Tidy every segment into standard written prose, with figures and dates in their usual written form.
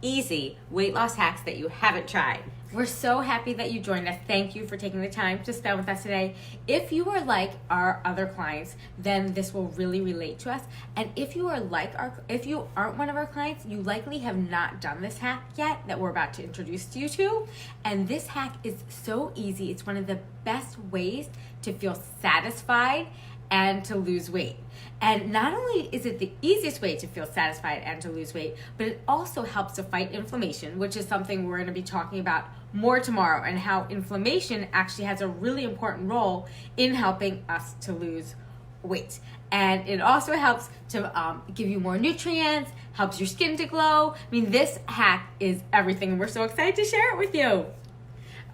easy weight loss hacks that you haven't tried. We're so happy that you joined us. Thank you for taking the time to spend with us today. If you are like our other clients, then this will really relate to us. And if you aren't one of our clients, you likely have not done this hack yet that we're about to introduce you to. And this hack is so easy. It's one of the best ways to feel satisfied and to lose weight. And not only is it the easiest way to feel satisfied and to lose weight, but it also helps to fight inflammation, which is something we're going to be talking about more tomorrow, and how inflammation actually has a really important role in helping us to lose weight. And it also helps to give you more nutrients, helps your skin to glow. I mean, this hack is everything, and we're so excited to share it with you.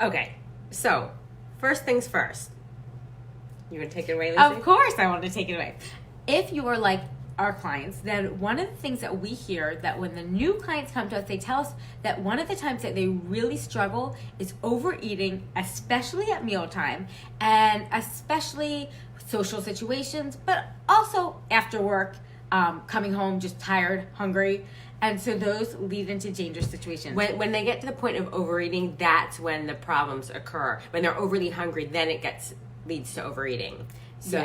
Okay, so first things first. You want to take it away, Lucy? Of course I want to take it away. If you are like our clients, then one of the things that we hear that when the new clients come to us, they tell us that one of the times that they really struggle is overeating, especially at mealtime, and especially social situations, but also after work, coming home just tired, hungry. And so those lead into dangerous situations. When they get to the point of overeating, that's when the problems occur. When they're overly hungry, then it leads to overeating. So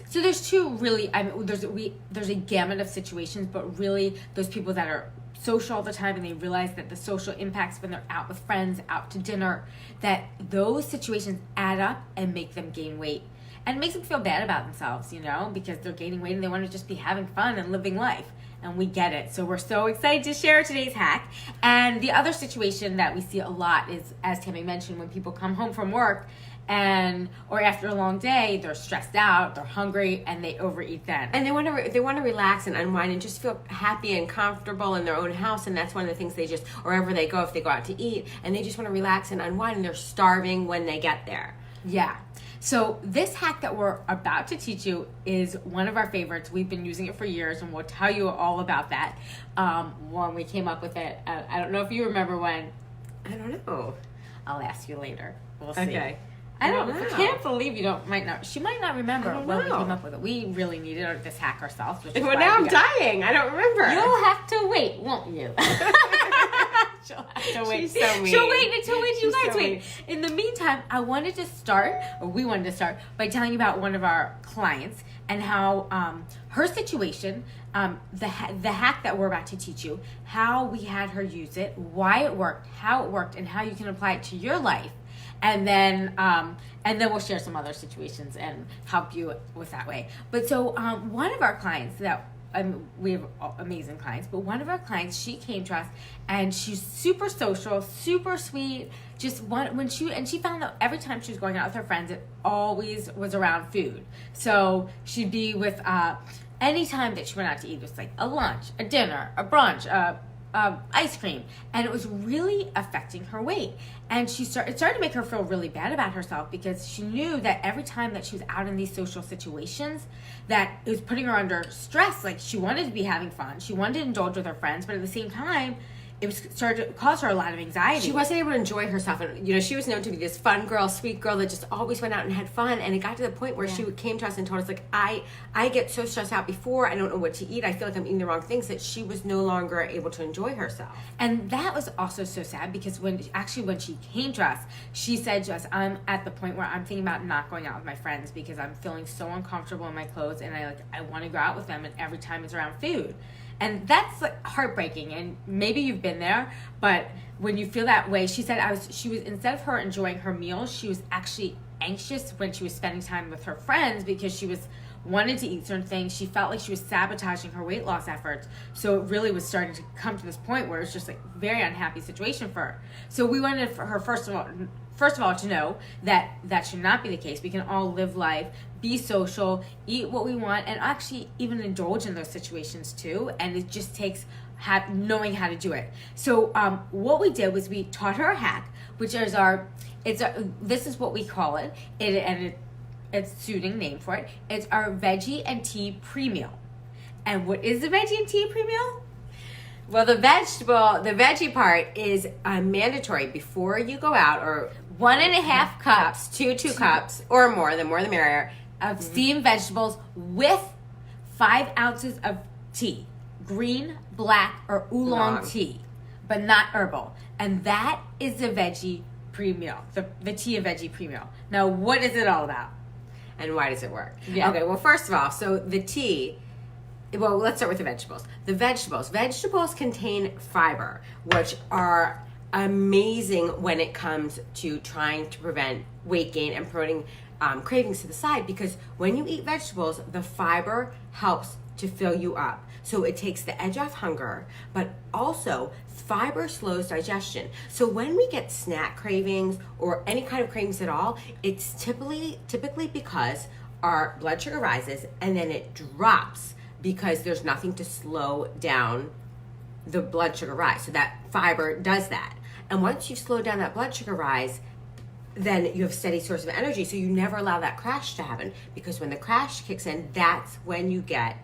so there's two really, there's a gamut of situations, but really those people that are social all the time and they realize that the social impacts when they're out with friends, out to dinner, that those situations add up and make them gain weight. And it makes them feel bad about themselves, because they're gaining weight and they want to just be having fun and living life. And we get it. So we're so excited to share today's hack. And the other situation that we see a lot is, as Tammy mentioned, when people come home from work or after a long day, they're stressed out, they're hungry, and they overeat then. And they want to relax and unwind and just feel happy and comfortable in their own house. And that's one of the things wherever they go, if they go out to eat, and they just want to relax and unwind, and they're starving when they get there. Yeah. So this hack that we're about to teach you is one of our favorites. We've been using it for years, and we'll tell you all about that when we came up with it. I don't know if you remember when. I don't know. I'll ask you later. We'll see. Okay. I can't believe might not. She might not remember when we came up with it. We really needed this hack ourselves. Well, now I'm dying. I don't remember. You'll have to wait, won't you? She'll have to wait. She's so mean. She'll wait until you guys wait. In the meantime, we wanted to start by telling you about one of our clients and how her situation, the hack that we're about to teach you, how we had her use it, why it worked, how it worked, and how you can apply it to your life. And then we'll share some other situations and help you with that way. But so one of our clients we have amazing clients, but one of our clients, she came to us and she's super social, super sweet. She found that every time she was going out with her friends, it always was around food. So she'd be with any time that she went out to eat, it was like a lunch, a dinner, a brunch, ice cream, and it was really affecting her weight. And it started to make her feel really bad about herself, because she knew that every time that she was out in these social situations, that it was putting her under stress. Like, she wanted to be having fun, she wanted to indulge with her friends, but at the same time, it started to cause her a lot of anxiety. She wasn't able to enjoy herself. And, she was known to be this fun girl, sweet girl that just always went out and had fun. And it got to the point where she came to us and told us, like, I get so stressed out before, I don't know what to eat. I feel like I'm eating the wrong things, that she was no longer able to enjoy herself. And that was also so sad, because when she came to us, she said to us, I'm at the point where I'm thinking about not going out with my friends because I'm feeling so uncomfortable in my clothes, and I want to go out with them, and every time it's around food. And that's like heartbreaking, and maybe you've been there, but when you feel that way, she said she was instead of her enjoying her meals, she was actually anxious when she was spending time with her friends, because she wanted to eat certain things. She felt like she was sabotaging her weight loss efforts. So it really was starting to come to this point where it's just like very unhappy situation for her. So we wanted for her first of all to know that that should not be the case. We can all live life, be social, eat what we want, and actually even indulge in those situations too. And it just takes knowing how to do it. So what we did was we taught her a hack, which is this is what we call it, it's suiting name for it. It's our veggie and tea pre-meal. And what is the veggie and tea pre-meal? Well, the veggie part is mandatory before you go out, or 1.5 cups, 2 cups or more. The more the merrier. Of steamed vegetables with 5 ounces of tea, green, black, or oolong tea. but not herbal. And that is the veggie pre-meal, the tea and veggie pre-meal. Now, what is it all about? And why does it work? Yeah. Okay, well, first of all, so the tea, well, let's start with the vegetables. The vegetables contain fiber, which are amazing when it comes to trying to prevent weight gain and putting cravings to the side, because when you eat vegetables, the fiber helps to fill you up. So it takes the edge off hunger, but also fiber slows digestion. So when we get snack cravings or any kind of cravings at all, it's typically because our blood sugar rises and then it drops because there's nothing to slow down the blood sugar rise. So that fiber does that. And once you slow down that blood sugar rise, then you have a steady source of energy. So you never allow that crash to happen, because when the crash kicks in, that's when you get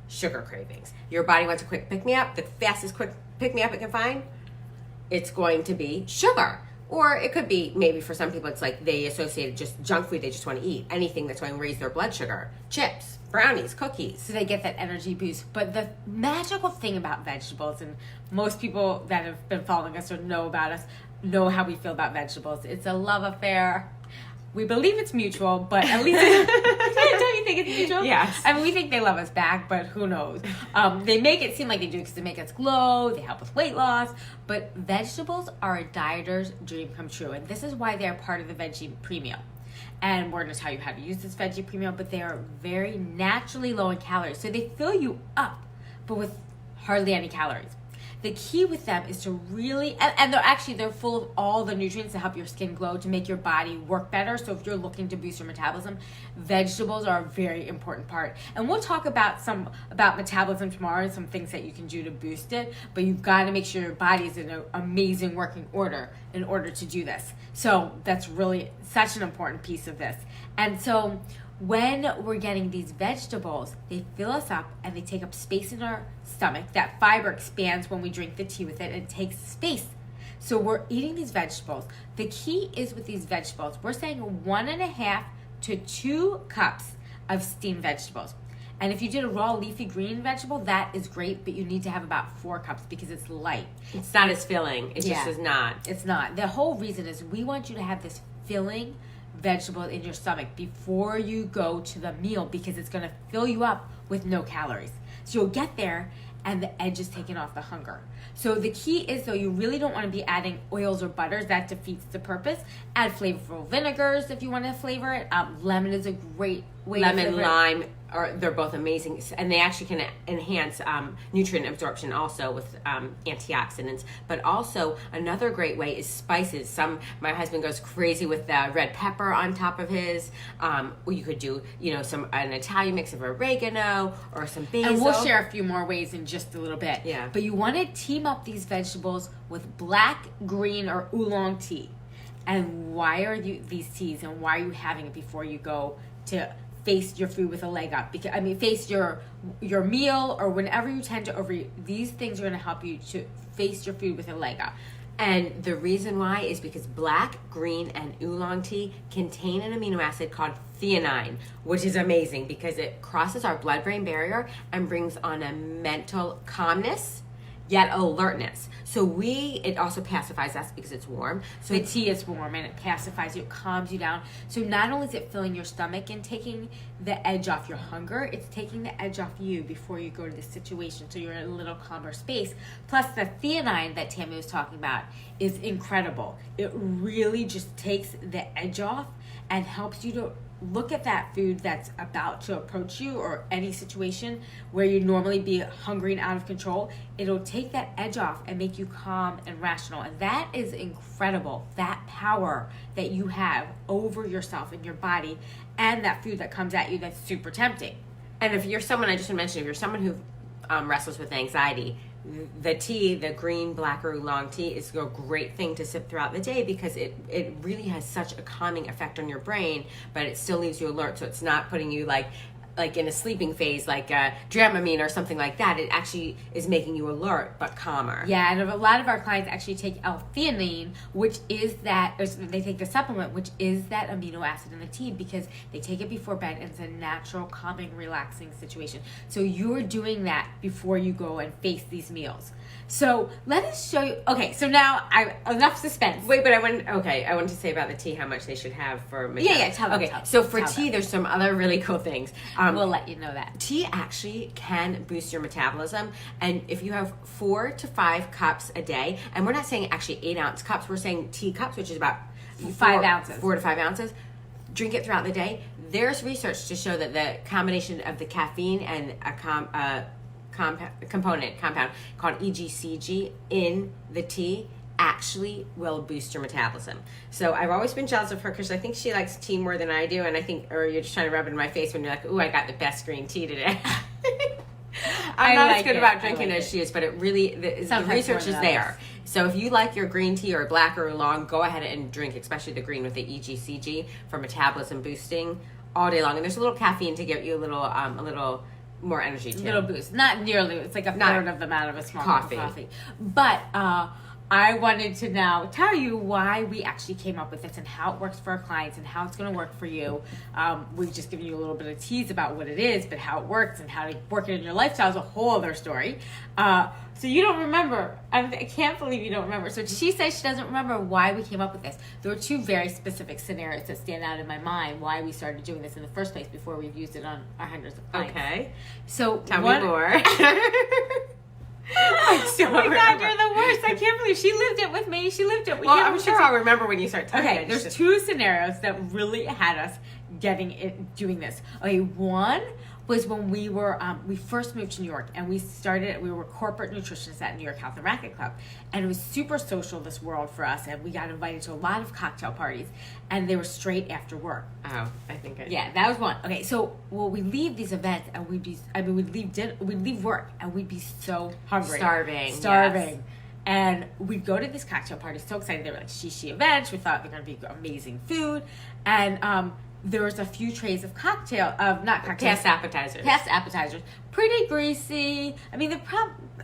sugar cravings. Your body wants a quick pick-me-up. The fastest quick pick-me-up it can find, it's going to be sugar. Or it could be, maybe for some people, it's like they associate just junk food. They just want to eat anything that's going to raise their blood sugar. Chips, brownies, cookies. So they get that energy boost. But the magical thing about vegetables, and most people that have been following us or know about us, know how we feel about vegetables. It's a love affair. We believe it's mutual, but at least don't you think it's mutual? Yes. I mean, we think they love us back, but who knows? They make it seem like they do because they make us glow, they help with weight loss, but vegetables are a dieter's dream come true, and this is why they're part of the veggie pre-meal. And we're going to tell you how to use this veggie pre-meal, but they are very naturally low in calories, so they fill you up, but with hardly any calories. The key with them is to really, and they're full of all the nutrients to help your skin glow, to make your body work better. So if you're looking to boost your metabolism, vegetables are a very important part. And we'll talk about metabolism tomorrow and some things that you can do to boost it. But you've got to make sure your body is in an amazing working order in order to do this. So that's really such an important piece of this. And so when we're getting these vegetables, they fill us up and they take up space in our stomach. That fiber expands when we drink the tea with it, and it takes space. So we're eating these vegetables. The key is with these vegetables, we're saying 1.5 to 2 cups of steamed vegetables. And if you did a raw leafy green vegetable, that is great, but you need to have about 4 cups because it's light. It's not as filling. It just is not. It's not. The whole reason is we want you to have this filling vegetable in your stomach before you go to the meal, because it's going to fill you up with no calories. So you'll get there and the edge is taken off the hunger. So the key is, though, you really don't want to be adding oils or butters. That defeats the purpose. Add flavorful vinegars if you want to flavor it. Lemon is a great way to flavor it. Lime, they're both amazing, and they actually can enhance nutrient absorption also with antioxidants. But also another great way is spices. My husband goes crazy with red pepper on top of his. You could do an Italian mix of oregano or some basil. And we'll share a few more ways in just a little bit. Yeah. But you want to team up these vegetables with black, green, or oolong tea. And why are these teas, and why are you having it before you go to face your food with a leg up? Because face your meal, or whenever you tend to overeat, these things are going to help you to face your food with a leg up. And the reason why is because black, green, and oolong tea contain an amino acid called theanine, which is amazing because it crosses our blood-brain barrier and brings on a mental calmness, yet alertness. So it also pacifies us because it's warm. So the tea is warm and it pacifies you, it calms you down. So not only is it filling your stomach and taking the edge off your hunger, it's taking the edge off you before you go to this situation, so you're in a little calmer space. Plus the theanine that Tammy was talking about is incredible. It really just takes the edge off and helps you to look at that food that's about to approach you, or any situation where you normally be hungry and out of control. It'll take that edge off and make you calm and rational. And that is incredible, that power that you have over yourself and your body and that food that comes at you that's super tempting. And if you're someone, I just want to mention, if you're someone who wrestles with anxiety, the tea, the green, black, or oolong tea is a great thing to sip throughout the day, because it really has such a calming effect on your brain, but it still leaves you alert. So it's not putting you like in a sleeping phase, like Dramamine or something like that. It actually is making you alert but calmer. Yeah, and a lot of our clients actually take L-theanine, which is they take the supplement, which is that amino acid in the tea, because they take it before bed, and it's a natural, calming, relaxing situation. So you're doing that before you go and face these meals. So let us show you. Okay, so now enough suspense. Wait, but I want to say about the tea how much they should have for metabolism. Yeah, tell them. Okay, so for tea, there's some other really cool things. We'll let you know that. Tea actually can boost your metabolism, and if you have 4 to 5 cups a day, and we're not saying actually 8-ounce cups, we're saying tea cups, which is about 5 ounces. 4 to 5 ounces. Drink it throughout the day. There's research to show that the combination of the caffeine and a compound called EGCG in the tea actually will boost your metabolism. So I've always been jealous of her because I think she likes tea more than I do, and I think, or you're just trying to rub it in my face when you're like, ooh, I got the best green tea today. I'm not as good about drinking as she is, but it really, the research is there. So if you like your green tea or black or oolong, go ahead and drink, especially the green with the EGCG for metabolism boosting all day long. And there's a little caffeine to give you a little more energy too. Little boost. Not nearly. It's like a third of the amount of a small cup of coffee. But I wanted to now tell you why we actually came up with this and how it works for our clients and how it's going to work for you. We've just given you a little bit of tease about what it is, but how it works and how to work it in your lifestyle is a whole other story. So you don't remember. I can't believe you don't remember. So she says she doesn't remember why we came up with this. There were 2 very specific scenarios that stand out in my mind why we started doing this in the first place before we've used it on our hundreds of clients. Okay. So tell me more. Oh my God, you're the worst. I can't believe she lived it with me. She lived it with you. I'm sure I'll remember when you start talking. Okay, there's 2 scenarios that really had us doing this. Okay, one was when we were we first moved to New York, and we were corporate nutritionists at New York Health and Racket Club, and it was super social, this world for us, and we got invited to a lot of cocktail parties, and they were straight after work. Oh, I think yeah, that was one. Okay, so we'd leave these events, and we'd leave work, and we'd be so hungry, starving, yes. And we'd go to this cocktail party, so excited. They were like shishi events. We thought they were going to be amazing food, and there was a few trays of past appetizers, pretty greasy. I mean,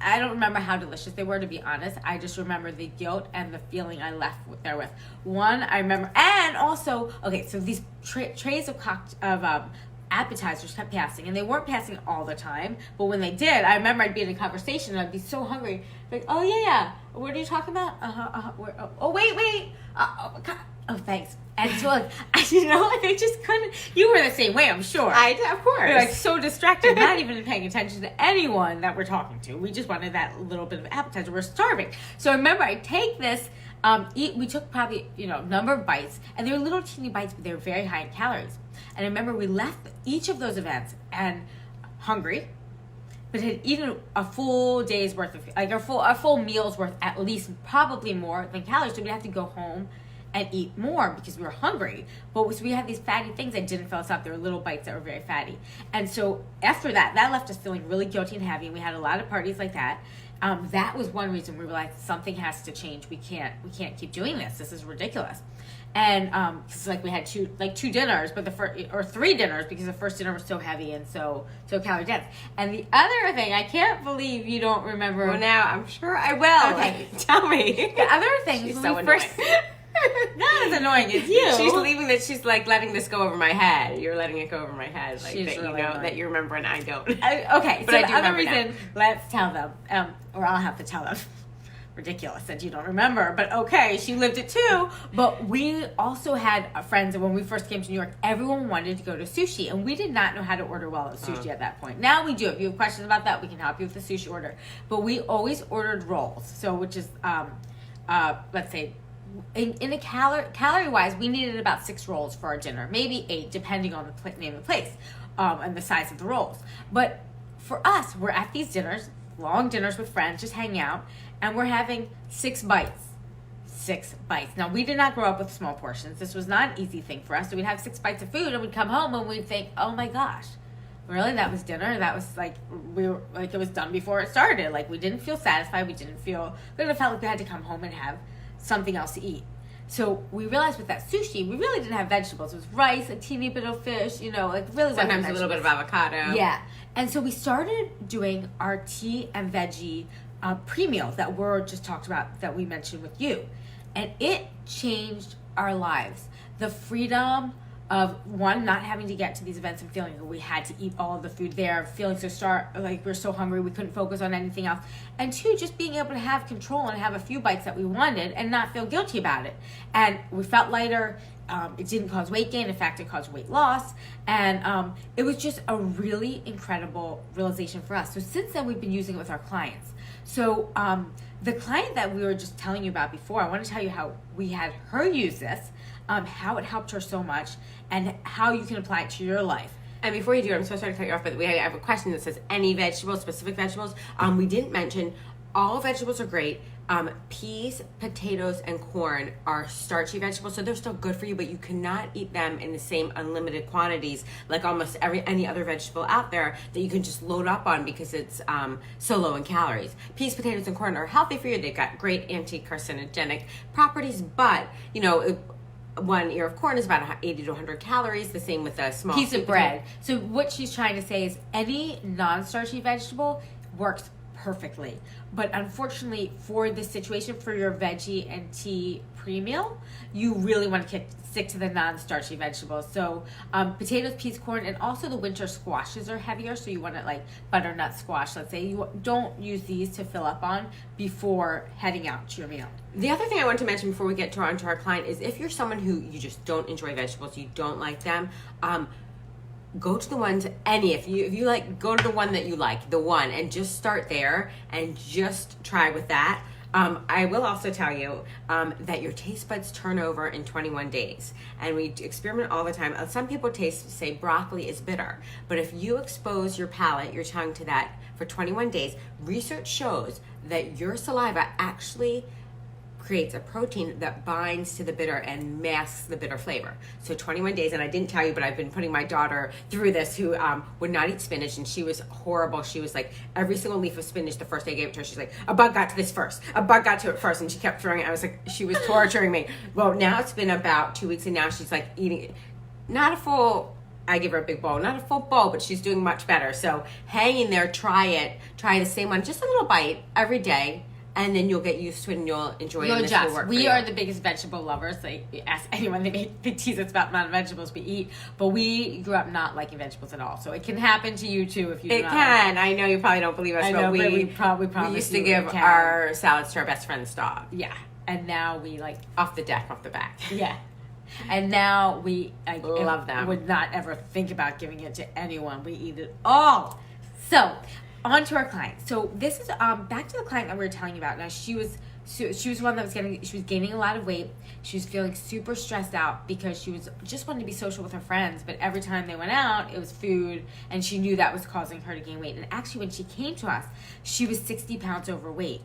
I don't remember how delicious they were, to be honest. I just remember the guilt and the feeling I left there with. One, I remember, and also, okay, so these trays of appetizers kept passing, and they weren't passing all the time, but when they did, I remember I'd be in a conversation and I'd be so hungry, like, oh yeah, what are you talking about? Oh wait, oh thanks. And so, like, they just couldn't. You were the same way, I'm sure. Of course. We were like so distracted, not even paying attention to anyone that we're talking to. We just wanted that little bit of appetizer. We're starving. So I remember I take this, we took probably, number of bites, and they were little teeny bites, but they were very high in calories. And I remember we left each of those events and hungry, but had eaten a full day's worth of, like a full meal's worth, at least, probably more than calories. So we'd have to go home and eat more because we were hungry. But we had these fatty things that didn't fill us up. There were little bites that were very fatty. And so after that left us feeling really guilty and heavy. And we had a lot of parties like that. That was one reason we realized something has to change. We can't keep doing this. This is ridiculous. And cause like we had two dinners, but 3 dinners because the first dinner was so heavy and so calorie dense. And the other thing, I can't believe you don't remember. Well, now I'm sure I will. Okay, tell me. The other thing, she's so annoying. Not as annoying as you. She's leaving that. She's like letting this go over my head. You're letting it go over my head, like she's that. Really that you remember and I don't. Okay, but so I do the other remember reason, now. Let's tell them, or I'll have to tell them. Ridiculous that you don't remember, but okay, she lived it too. But we also had friends, and when we first came to New York, everyone wanted to go to sushi, and we did not know how to order well at sushi at that point. Now we do. If you have questions about that, we can help you with the sushi order. But we always ordered rolls, so which is let's say. In a calorie wise, we needed about 6 rolls for our dinner, maybe 8, depending on the name of the place and the size of the rolls. But for us, we're at these dinners, long dinners with friends, just hanging out, and we're having 6 bites. 6 bites. Now, we did not grow up with small portions. This was not an easy thing for us. So we'd have 6 bites of food, and we'd come home and we'd think, oh my gosh, really? That was dinner? That was like, it was done before it started. Like, we didn't feel satisfied. We felt like we had to come home and have something else to eat. So we realized with that sushi, we really didn't have vegetables. It was rice, a teeny bit of fish, like really sometimes a little bit of avocado. Yeah. And so we started doing our tea and veggie pre-meals that were just talked about, that we mentioned with you. And it changed our lives. The freedom of one, not having to get to these events and feeling like we had to eat all of the food there, feeling like we're so hungry we couldn't focus on anything else, and two, just being able to have control and have a few bites that we wanted and not feel guilty about it. And we felt lighter. It didn't cause weight gain. In fact, it caused weight loss. And it was just a really incredible realization for us. So since then, we've been using it with our clients. So the client that we were just telling you about before, I want to tell you how we had her use this, how it helped her so much, and how you can apply it to your life. And before you do, I'm so sorry to cut you off, but I have a question that says any vegetables, specific vegetables. We didn't mention all vegetables are great. Peas, potatoes, and corn are starchy vegetables, so they're still good for you, but you cannot eat them in the same unlimited quantities like almost any other vegetable out there that you can just load up on because it's so low in calories. Peas, potatoes, and corn are healthy for you. They've got great anti-carcinogenic properties, but, you know, one ear of corn is about 80 to 100 calories, the same with a small piece of bread. So what she's trying to say is any non-starchy vegetable works perfectly. But unfortunately, for this situation, for your veggie and tea pre-meal, you really want to stick to the non-starchy vegetables. So potatoes, peas, corn, and also the winter squashes are heavier. So you want to like butternut squash, let's say. You don't use these to fill up on before heading out to your meal. The other thing I want to mention before we get onto our client is if you're someone who you just don't enjoy vegetables, you don't like them, go to the ones, if you like, go to the one that you like, the one, and just start there and just try with that. I will also tell you that your taste buds turn over in 21 days. And we experiment all the time. Some people say broccoli is bitter. But if you expose your palate, your tongue to that for 21 days, research shows that your saliva actually creates a protein that binds to the bitter and masks the bitter flavor. So 21 days, and I didn't tell you, but I've been putting my daughter through this, who would not eat spinach, and she was horrible. She was like, every single leaf of spinach, the first day I gave it to her, she's like, a bug got to this first. A bug got to it first, and she kept throwing it. I was like, she was torturing me. Well, now it's been about 2 weeks, and now she's like eating, not a full, I give her a big bowl, not a full bowl, but she's doing much better. So hang in there, try it, try the same one, just a little bite every day. And then you'll get used to it and you'll enjoy it. This will work. We are the biggest vegetable lovers. Like, ask anyone, they tease us about the amount of vegetables we eat. But we grew up not liking vegetables at all. So it can happen to you too if you do It not can. I know you probably don't believe us, but we probably used to give our salads to our best friend's dog. Yeah. And now we like off the deck, off the back. Yeah. And now we love them. Would not ever think about giving it to anyone. We eat it all. So on to our client. So this is back to the client that we were telling you about. Now she was one that was gaining a lot of weight. She was feeling super stressed out because she was just wanting to be social with her friends, but every time they went out, it was food, and she knew that was causing her to gain weight. And actually, when she came to us, she was 60 pounds overweight.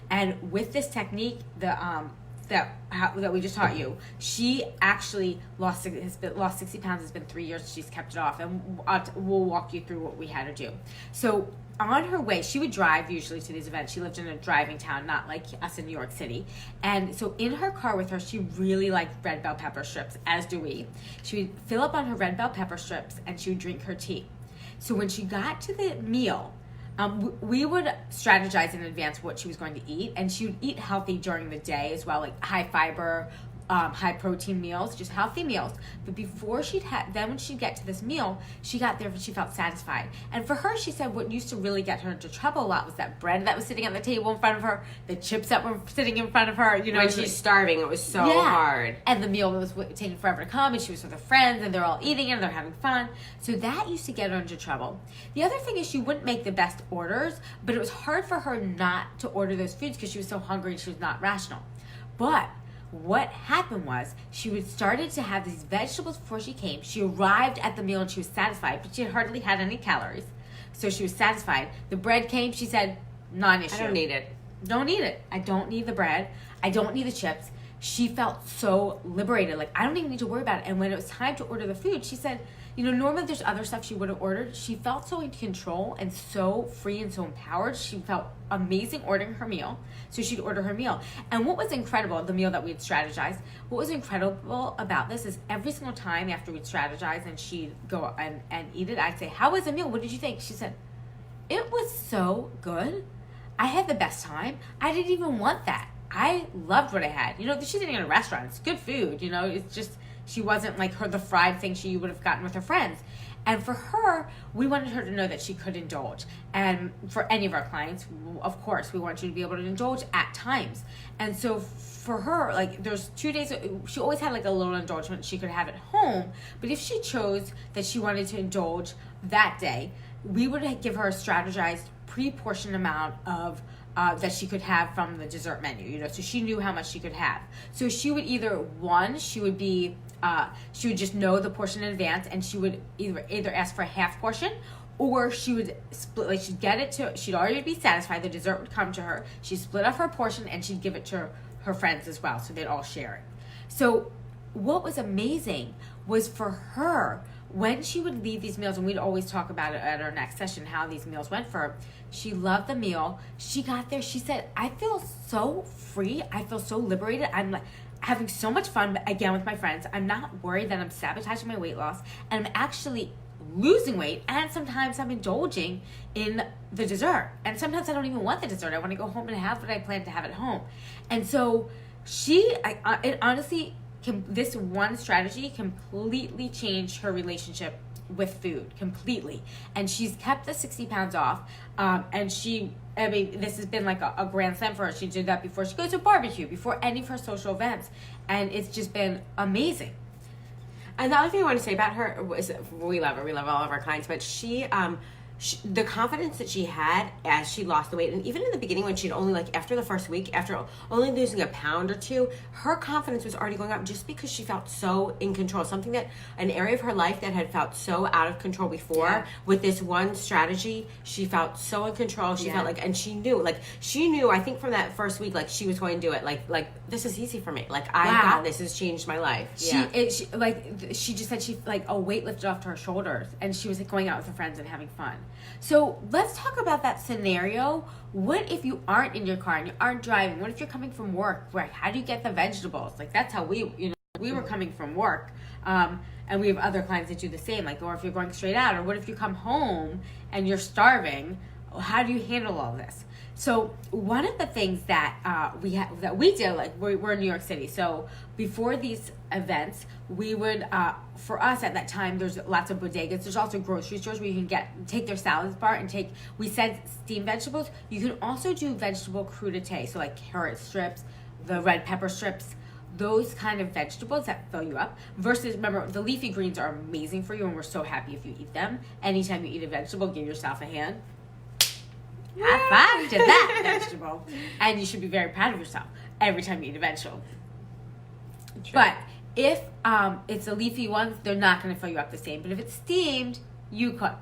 And with this technique, that we just taught you, she actually lost 60 pounds. It's been 3 years she's kept it off, and we'll walk you through what we had to do. So on her way, she would drive usually to these events. She lived in a driving town, not like us in New York City. And so in her car with her, she really liked red bell pepper strips, as do we. She would fill up on her red bell pepper strips, and she would drink her tea. So when she got to the meal, we would strategize in advance what she was going to eat, and she would eat healthy during the day as well, like high fiber, high protein meals, just healthy meals. But before when she'd get to this meal, she got there and she felt satisfied. And for her, she said what used to really get her into trouble a lot was that bread that was sitting on the table in front of her, the chips that were sitting in front of her. You know, when she's starving, it was so hard. And the meal was taking forever to come, and she was with her friends, and they're all eating it, and they're having fun. So that used to get her into trouble. The other thing is she wouldn't make the best orders, but it was hard for her not to order those foods because she was so hungry and she was not rational. But what happened was she started to have these vegetables before she came. She arrived at the meal and she was satisfied, but she had hardly had any calories. So she was satisfied. The bread came, she said, non-issue. I don't need it. Don't need it. I don't need the bread. I don't need the chips. She felt so liberated. Like, I don't even need to worry about it. And when it was time to order the food, she said, you know, normally there's other stuff she would have ordered. She felt so in control and so free and so empowered. She felt amazing ordering her meal. So she'd order her meal. And what was incredible, the meal that we'd strategized, what was incredible about this is every single time after we'd strategize and she'd go and eat it, I'd say, how was the meal? What did you think? She said, it was so good. I had the best time. I didn't even want that. I loved what I had. You know, she's eating in a restaurant. It's good food. You know, it's just, She wasn't like the fried thing she would have gotten with her friends. And for her, we wanted her to know that she could indulge. And for any of our clients, of course, we want you to be able to indulge at times. And so for her, like, there's 2 days, she always had like a little indulgence she could have at home. But if she chose that she wanted to indulge that day, we would give her a strategized pre-portioned amount of that she could have from the dessert menu, you know, so she knew how much she could have. So she would either, she would just know the portion in advance, and she would either ask for a half portion, or she would split, like she'd already be satisfied, the dessert would come to her, she'd split up her portion, and she'd give it to her friends as well, so they'd all share it. So what was amazing was for her, when she would leave these meals, and we'd always talk about it at our next session, how these meals went for her. She loved the meal. She got there. She said, I feel so free. I feel so liberated. I'm like having so much fun again with my friends. I'm not worried that I'm sabotaging my weight loss. And I'm actually losing weight. And sometimes I'm indulging in the dessert. And sometimes I don't even want the dessert. I want to go home and have what I plan to have at home. And so it honestly, this one strategy completely changed her relationship with food completely, and she's kept the 60 pounds off. And this has been like a grand slam for her. She did that before she goes to a barbecue, before any of her social events, and it's just been amazing. And the other thing I want to say about her is we love her. We love all of our clients, but the confidence that she had as she lost the weight, and even in the beginning when she'd only, like, after the first week, after only losing a pound or two, her confidence was already going up just because she felt so in control. An area of her life that had felt so out of control before, with this one strategy, she felt so in control. She felt like, and she knew, I think from that first week, like, she was going to do it. Like this is easy for me. Like, I got this. Has changed my life. She just said a weight lifted off to her shoulders, and she was like going out with her friends and having fun. So let's talk about that scenario. What if you aren't in your car and you aren't driving? What if you're coming from work? How do you get the vegetables? Like, that's how we were coming from work. And we have other clients that do the same. Like, or if you're going straight out, or what if you come home and you're starving? How do you handle all this? So one of the things that we do, like, we're in New York City. So before these events, we would, for us at that time, there's lots of bodegas. There's also grocery stores where you can take their salad bar and we said steamed vegetables. You can also do vegetable crudité, so like carrot strips, the red pepper strips, those kind of vegetables that fill you up. Versus, remember, the leafy greens are amazing for you, and we're so happy if you eat them. Anytime you eat a vegetable, give yourself a hand. High five to that vegetable. And you should be very proud of yourself every time you eat a vegetable. True. But if it's a leafy one, they're not going to fill you up the same. But if it's steamed, you could.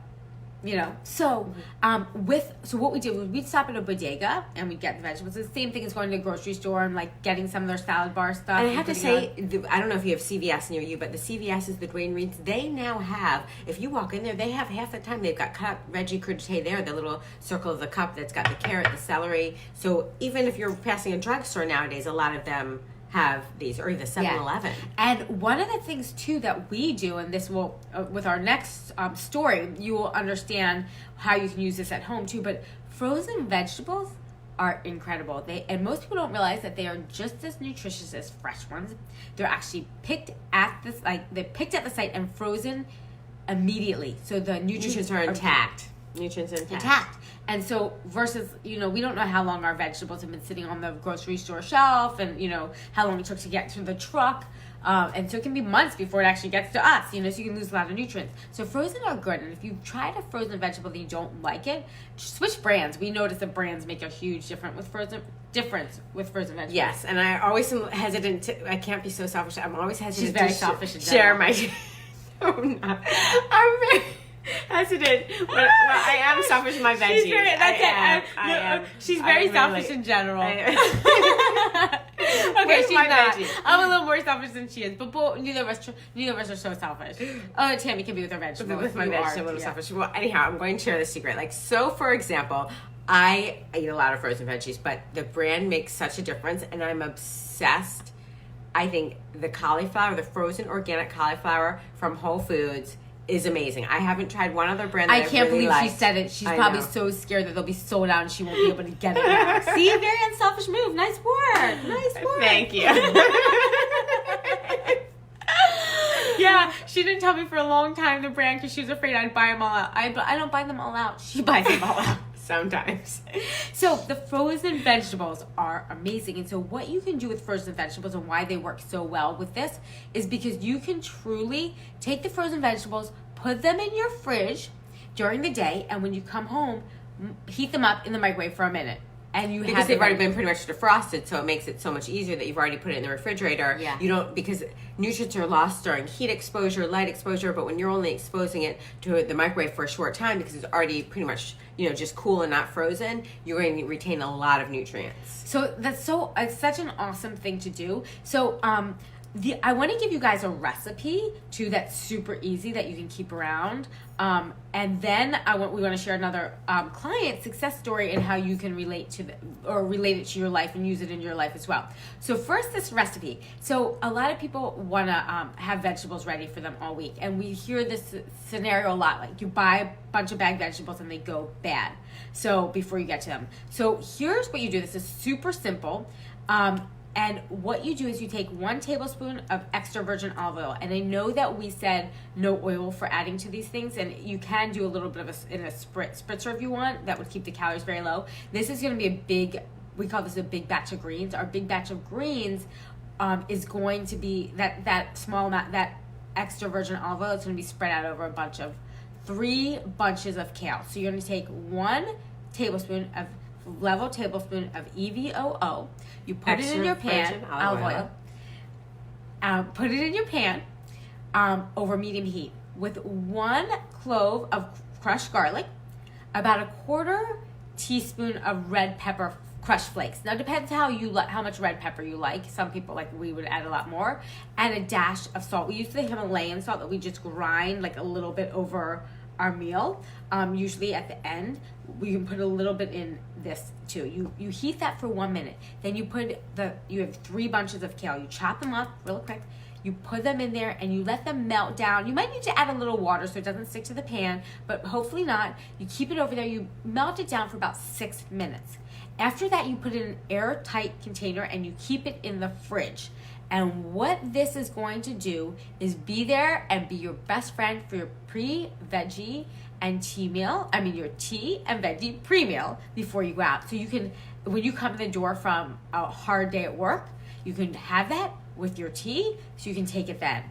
You know, so what we did was we'd stop at a bodega and we'd get the vegetables. It's the same thing as going to a grocery store and like getting some of their salad bar stuff. And I have to say, I don't know if you have CVS near you, but the CVS's, the Duane Reads, they now have, if you walk in there, they have half the time they've got cut veggie crudité there, the little circle of the cup that's got the carrot, the celery. So even if you're passing a drugstore nowadays, a lot of them have these, or the 7-Eleven. And one of the things too that we do, and this will with our next story, you will understand how you can use this at home too, but frozen vegetables are incredible. And most people don't realize that they are just as nutritious as fresh ones. They're actually picked at the site and frozen immediately, so the nutrients are intact. Nutrients intact. And so versus, we don't know how long our vegetables have been sitting on the grocery store shelf, and how long it took to get to the truck, and so it can be months before it actually gets to us, so you can lose a lot of nutrients. So frozen are good, and if you tried a frozen vegetable that you don't like it, switch brands. We notice that brands make a huge difference with frozen vegetables. Yes, and I always am hesitant I can't be so selfish. I'm always hesitant. She's very selfish in share my I'm very hesitant. Well, I am selfish in my veggies. She's very selfish in general. Okay, she's not. Veggie? I'm a little more selfish than she is, but neither of us are so selfish. Oh, Tammy can be with her vegetables. With my veggies, I'm a little selfish. Well, anyhow, I'm going to share the secret. For example, I eat a lot of frozen veggies, but the brand makes such a difference, and I'm obsessed. I think the cauliflower, the frozen organic cauliflower from Whole Foods, is amazing. I haven't tried one other brand that I can't really believe liked. She said it. She's probably so scared that they'll be sold out and she won't be able to get it now. See, very unselfish move. Nice work. Thank you. She didn't tell me for a long time the brand because she was afraid I'd buy them all out. I don't buy them all out. She buys them all out. Sometimes. So the frozen vegetables are amazing. And so what you can do with frozen vegetables and why they work so well with this is because you can truly take the frozen vegetables, put them in your fridge during the day, and when you come home, heat them up in the microwave for a minute. And you because they've already been pretty much defrosted, so it makes it so much easier that you've already put it in the refrigerator. Yeah. You don't, because nutrients are lost during heat exposure, light exposure, but when you're only exposing it to the microwave for a short time because it's already pretty much, just cool and not frozen, you're going to retain a lot of nutrients. So it's such an awesome thing to do. So I want to give you guys a recipe too that's super easy that you can keep around. And then we want to share another client success story and how you can relate it to your life and use it in your life as well. So first, this recipe. So a lot of people want to have vegetables ready for them all week, and we hear this scenario a lot. Like you buy a bunch of bagged vegetables and they go bad. So before you get to them, so here's what you do. This is super simple. And what you do is you take 1 tablespoon of extra virgin olive oil. And I know that we said no oil for adding to these things. And you can do a little bit of in a spritzer if you want. That would keep the calories very low. This is going to be we call this a big batch of greens. Our big batch of greens is going to be that small amount, that extra virgin olive oil. It's going to be spread out over 3 bunches of kale. So you're going to take 1 level tablespoon of EVOO. You put it in your pan, olive oil. Put it in your pan over medium heat with 1 clove of crushed garlic, about a 1/4 teaspoon of red pepper crushed flakes. Now it depends how much red pepper you like. Some people we would add a lot more, and a dash of salt. We use the Himalayan salt that we just grind like a little bit over our meal. Usually at the end, we can put a little bit in this too. You heat that for 1 minute. Then you have 3 bunches of kale. You chop them up real quick. You put them in there and you let them melt down. You might need to add a little water so it doesn't stick to the pan, but hopefully not. You keep it over there. You melt it down for about 6 minutes. After that, you put it in an airtight container and you keep it in the fridge. And what this is going to do is be there and be your best friend for your pre-veggie and tea meal. I mean, your tea and veggie pre-meal before you go out. So you can, when you come in the door from a hard day at work, you can have that with your tea, so you can take it then.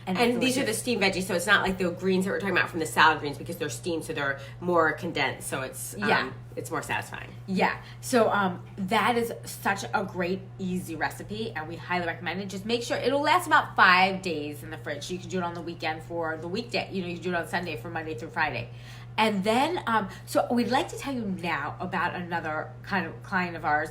And these are the steamed veggies, so it's not like the greens that we're talking about from the salad greens because they're steamed, so they're more condensed, so it's more satisfying. Yeah, so that is such a great, easy recipe, and we highly recommend it. Just make sure it'll last about 5 days in the fridge. So you can do it on the weekend for the weekday. You can do it on Sunday for Monday through Friday. And then, so we'd like to tell you now about another kind of client of ours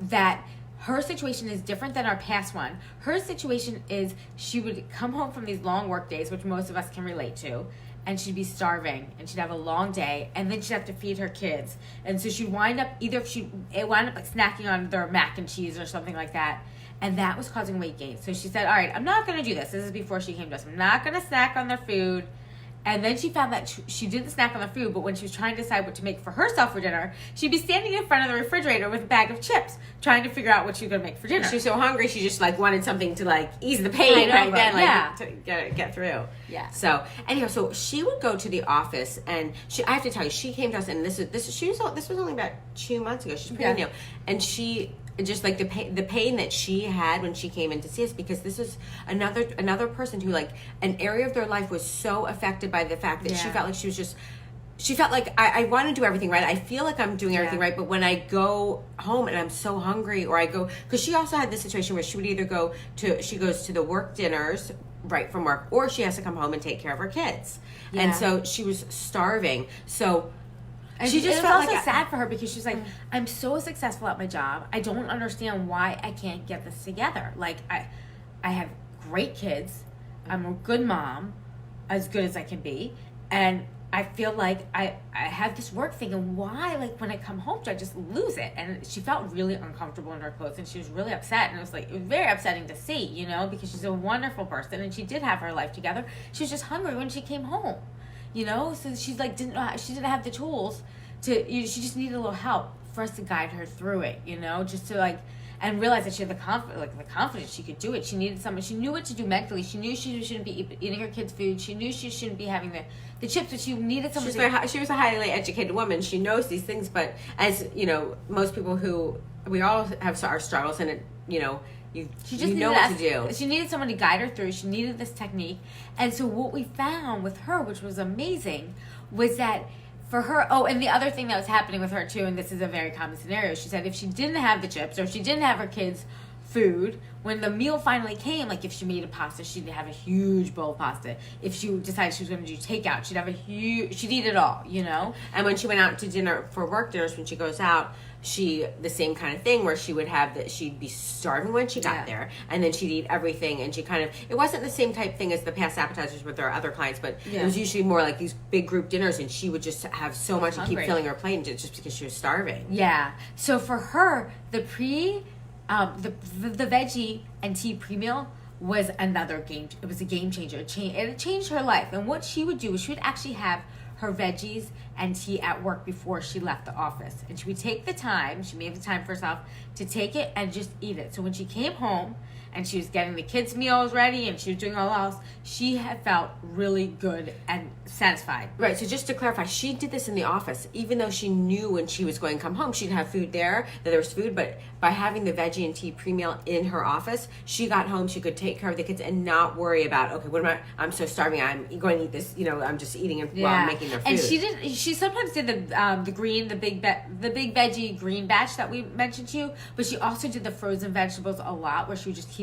that her situation is different than our past one. Her situation is she would come home from these long work days, which most of us can relate to, and she'd be starving, and she'd have a long day, and then she'd have to feed her kids. And so she'd wind up snacking on their mac and cheese or something like that, and that was causing weight gain. So she said, all right, I'm not going to do this. This is before she came to us. I'm not going to snack on their food. And then she found that she didn't snack on the food, but when she was trying to decide what to make for herself for dinner, she'd be standing in front of the refrigerator with a bag of chips, trying to figure out what she was going to make for dinner. She was so hungry, she just wanted something to ease the pain right then, to get through. Yeah. So anyhow, so she would go to the office, and I have to tell you, she came to us, and this was only about 2 months ago. She's pretty new, and she. Just the pain that she had when she came in to see us, because this is another person who an area of their life was so affected by the fact that she felt like she felt like I want to do everything right. I feel like I'm doing everything right, but when I go home and I'm so hungry, or I go, because she also had this situation where she would either she goes to the work dinners right from work, or she has to come home and take care of her kids, and so she was starving. So. And she just felt also sad for her, because she's like, I'm so successful at my job. I don't understand why I can't get this together. I have great kids. I'm a good mom, as good as I can be. And I feel like I have this work thing, and why, when I come home, do I just lose it? And she felt really uncomfortable in her clothes, and she was really upset. And it was very upsetting to see, because she's a wonderful person, and she did have her life together. She was just hungry when she came home. So she's she didn't have the tools to, she just needed a little help for us to guide her through it, just to and realized that she had the confidence she could do it. She needed someone. She knew what to do mentally. She knew she shouldn't be eating her kids' food. She knew she shouldn't be having the chips, but she needed someone. She was a highly educated woman. She knows these things, but as you know, most people we all have our struggles, and it, you know. She just know what to do. She needed someone to guide her through. She needed this technique. And so what we found with her, which was amazing, was that for her, and the other thing that was happening with her too, and this is a very common scenario, she said if she didn't have the chips or if she didn't have her kids' food, when the meal finally came, like if she made a pasta, she'd have a huge bowl of pasta. If she decided she was going to do takeout, she'd eat it all, you know? And when she went out to dinner for work dinners, when she goes out, the same kind of thing where she would have that she'd be starving when she got there, and then she'd eat everything, and she it wasn't the same type thing as the past appetizers with our other clients, but it was usually more like these big group dinners, and she would just have so much and keep filling her plate just because she was starving. Yeah. So for her, the veggie and tea pre-meal was another game. It was a game changer. It changed her life. And what she would do is she would actually have her veggies and tea at work before she left the office. And she would take the time, she made the time for herself to take it and just eat it. So when she came home and she was getting the kids' meals ready and she was doing all else, she had felt really good and satisfied. Right, so just to clarify, she did this in the office. Even though she knew when she was going to come home, she'd have food there, that there was food, but by having the veggie and tea pre-meal in her office, she got home, she could take care of the kids and not worry about, okay, what am I'm so starving, I'm going to eat this, you know, I'm just eating it while I'm making their food. And she sometimes did the big veggie green batch that we mentioned to you, but she also did the frozen vegetables a lot, where she would just keep it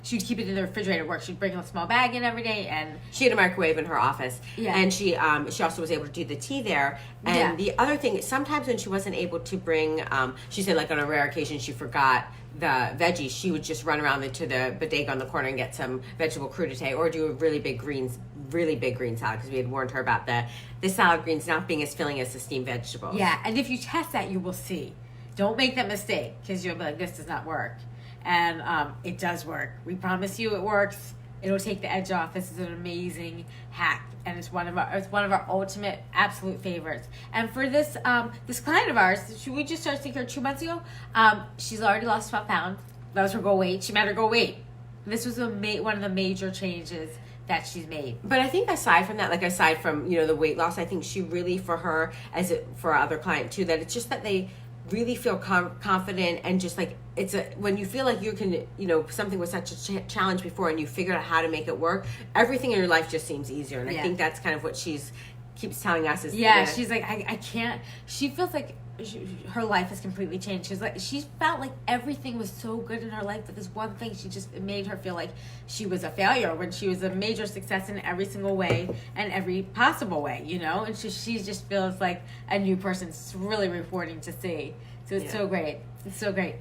she would keep it in the refrigerator at work. She'd bring a small bag in every day, and she had a microwave in her office. Yeah. And she also was able to do the tea there. And the other thing, sometimes when she wasn't able to bring, she said like on a rare occasion she forgot the veggies, she would just run around to the bodega on the corner and get some vegetable crudité, or do a really big green salad, because we had warned her about the salad greens not being as filling as the steamed vegetables. Yeah, and if you test that, you will see. Don't make that mistake, because you'll be like, this does not work. And it does work. We promise you it works. It'll take the edge off. This is an amazing hack, and it's one of our ultimate absolute favorites. And for this client of ours, we just started seeing her 2 months ago. She's already lost 12 pounds. That was her goal weight. She met her goal weight. This was one of the major changes that she's made. But I think aside from that, like aside from the weight loss, I think she really, for her for our other client too, that it's just that they really feel confident, and just like when you feel like you can, something was such a challenge before and you figured out how to make it work, everything in your life just seems easier. And I think that's kind of what she's keeps telling us is she's like, I can't. She feels like her life has completely changed. She felt like everything was so good in her life, but this one thing, it made her feel like she was a failure when she was a major success in every single way and every possible way, and she just feels like a new person. It's really rewarding to see. So it's so great. It's so great.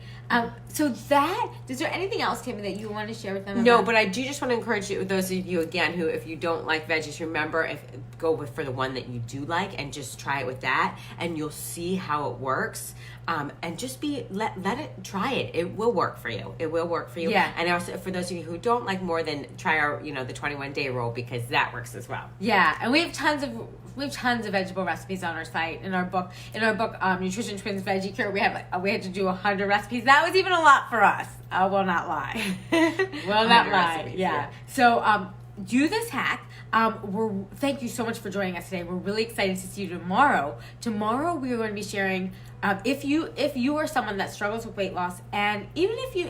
Is there anything else, Tammy, that you want to share with them? No, but I do just want to encourage you, those of you again who, if you don't like veggies, remember, go for the one that you do like and just try it with that, and you'll see how it works. And just let it, try it. It will work for you. It will work for you. Yeah. And also for those of you who don't like more, than try our, the 21-day rule, because that works as well. Yeah, and we have tons of vegetable recipes on our site. In our book, Nutrition Twins Veggie Cure, we had to do 100 recipes. That was even a lot for us. I will not lie. Will not lie. Recipes, yeah. So do this hack. Thank you so much for joining us today. We're really excited to see you tomorrow. Tomorrow we are going to be sharing, if you are someone that struggles with weight loss, and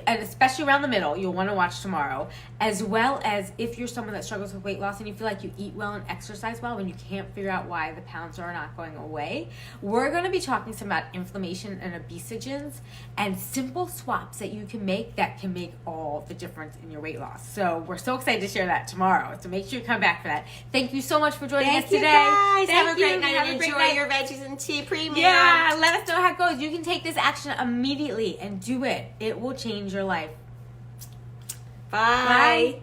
especially around the middle, you'll want to watch tomorrow, as well as if you're someone that struggles with weight loss and you feel like you eat well and exercise well and you can't figure out why the pounds are not going away. We're going to be talking some about inflammation and obesogens and simple swaps that you can make that can make all the difference in your weight loss. So we're so excited to share that tomorrow. So make sure you come back for that. Thank you so much for joining us today. Guys. Have a great night and enjoy your veggies and tea premium. Yeah, let us know how it goes. You can take this action immediately and do it. It will change your life. Bye.